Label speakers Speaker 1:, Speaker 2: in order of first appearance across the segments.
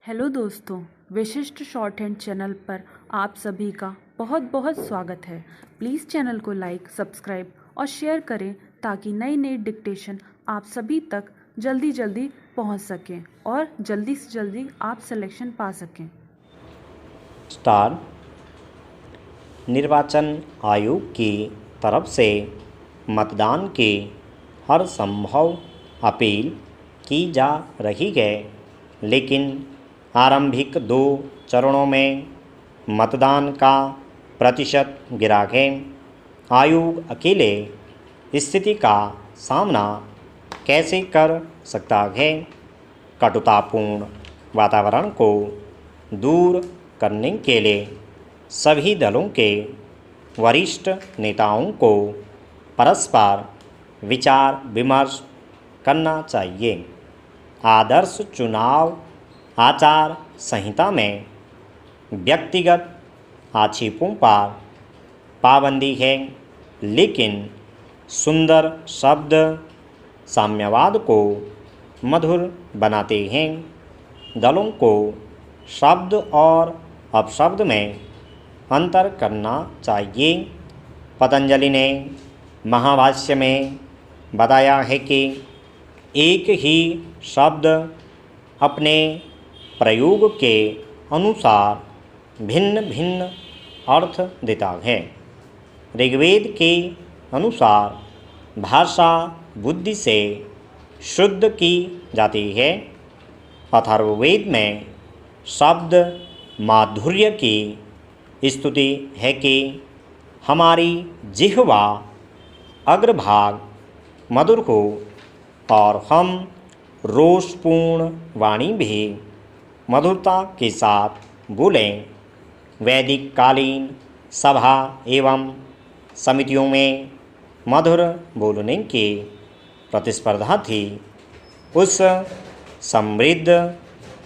Speaker 1: Hello दोस्तों, विशिष्ट short hand channel पर आप सभी का बहुत बहुत स्वागत है। प्लीज़ चैनल को लाइक, सब्सक्राइब और शेयर करें ताकि नई नई डिक्टेशन आप सभी तक जल्दी जल्दी पहुंच सकें और जल्दी से जल्दी आप सिलेक्शन पा सकें।
Speaker 2: स्टार निर्वाचन आयोग की तरफ से मतदान की हर संभव अपील की जा रही है, लेकिन आरंभिक 2 चरणों में मतदान का प्रतिशत गिरा है। आयोग अकेले स्थिति का सामना कैसे कर सकता है? कटुतापूर्ण वातावरण को दूर करने के लिए सभी दलों के वरिष्ठ नेताओं को परस्पर विचार विमर्श करना चाहिए। आदर्श चुनाव आचार संहिता में व्यक्तिगत आक्षेपों पर पाबंदी है, लेकिन सुंदर शब्द साम्यवाद को मधुर बनाते हैं। दलों को शब्द और अपशब्द में अंतर करना चाहिए। पतंजलि ने महाभाष्य में बताया है कि एक ही शब्द अपने प्रयोग के अनुसार भिन्न भिन्न अर्थ देता है। ऋग्वेद के अनुसार भाषा बुद्धि से शुद्ध की जाती है। अथर्ववेद में शब्द माधुर्य की स्तुति है कि हमारी जिह्वा अग्रभाग मधुर हो और हम रोषपूर्ण वाणी भी मधुरता के साथ बोलें। वैदिक कालीन सभा एवं समितियों में मधुर बोलने की प्रतिस्पर्धा थी। उस समृद्ध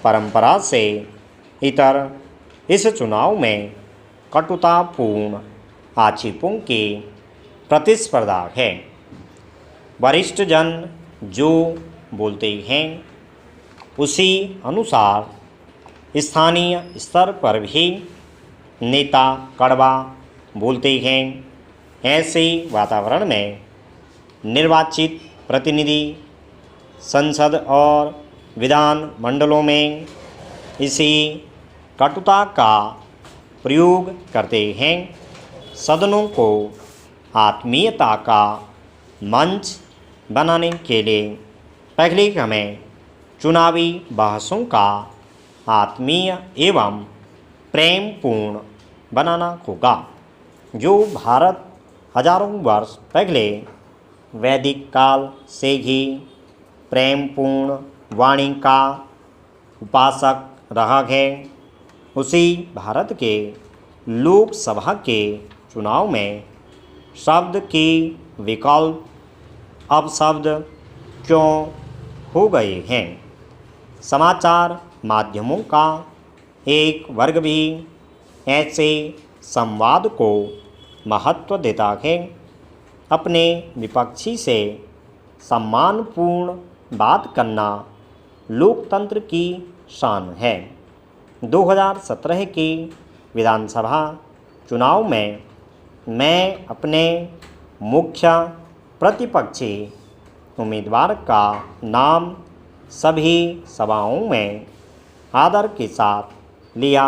Speaker 2: परंपरा से इतर इस चुनाव में कटुतापूर्ण आक्षेपों की प्रतिस्पर्धा है। वरिष्ठ जन जो बोलते हैं उसी अनुसार स्थानीय स्तर पर भी नेता कड़वा बोलते हैं। ऐसे वातावरण में निर्वाचित प्रतिनिधि संसद और विधान मंडलों में इसी कटुता का प्रयोग करते हैं। सदनों को आत्मीयता का मंच बनाने के लिए पहले हमें चुनावी बहसों का आत्मीय एवं प्रेमपूर्ण बनाना होगा। जो भारत हजारों वर्ष पहले वैदिक काल से ही प्रेमपूर्ण वाणी का उपासक रहा है, उसी भारत के लोकसभा के चुनाव में शब्द की विकल्प अपशब्द क्यों हो गए हैं? समाचार माध्यमों का एक वर्ग भी ऐसे संवाद को महत्व देता है। अपने विपक्षी से सम्मानपूर्ण बात करना लोकतंत्र की शान है। 2017 के विधानसभा चुनाव में मैं अपने मुख्य प्रतिपक्षी उम्मीदवार का नाम सभी सभाओं में आदर के साथ लिया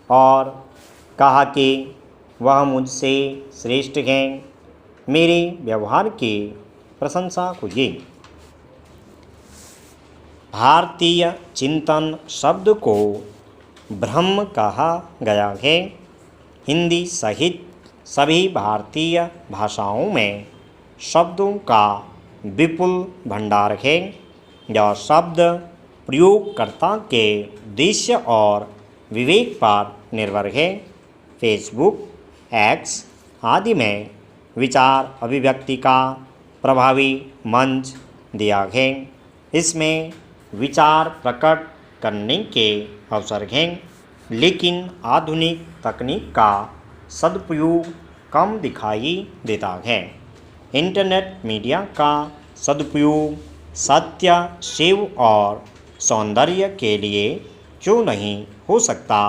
Speaker 2: और कहा कि वह मुझसे श्रेष्ठ हैं। मेरे व्यवहार की प्रशंसा हुई। भारतीय चिंतन शब्द को ब्रह्म कहा गया है। हिंदी सहित सभी भारतीय भाषाओं में शब्दों का विपुल भंडार है। यह शब्द प्रयोगकर्ता के उद्देश्य और विवेक पर निर्भर है। फेसबुक, एक्स आदि में विचार अभिव्यक्ति का प्रभावी मंच दिया है। इसमें विचार प्रकट करने के अवसर हैं, लेकिन आधुनिक तकनीक का सदुपयोग कम दिखाई देता है। इंटरनेट मीडिया का सदुपयोग सत्य, शिव और सौंदर्य के लिए क्यों नहीं हो सकता।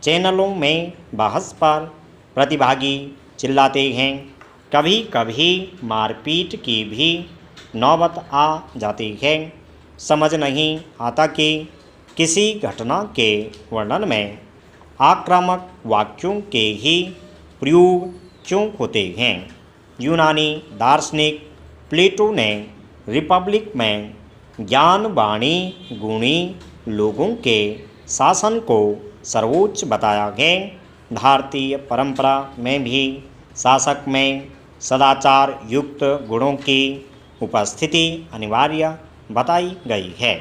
Speaker 2: चैनलों में बहस पर प्रतिभागी चिल्लाते हैं। कभी कभी मारपीट की भी नौबत आ जाती है। समझ नहीं आता कि किसी घटना के वर्णन में आक्रामक वाक्यों के ही प्रयोग क्यों होते हैं। यूनानी दार्शनिक प्लेटो ने रिपब्लिक में ज्ञानवाणी गुणी लोगों के शासन को सर्वोच्च बताया है। भारतीय परंपरा में भी शासक में सदाचार युक्त गुणों की उपस्थिति अनिवार्य बताई गई है।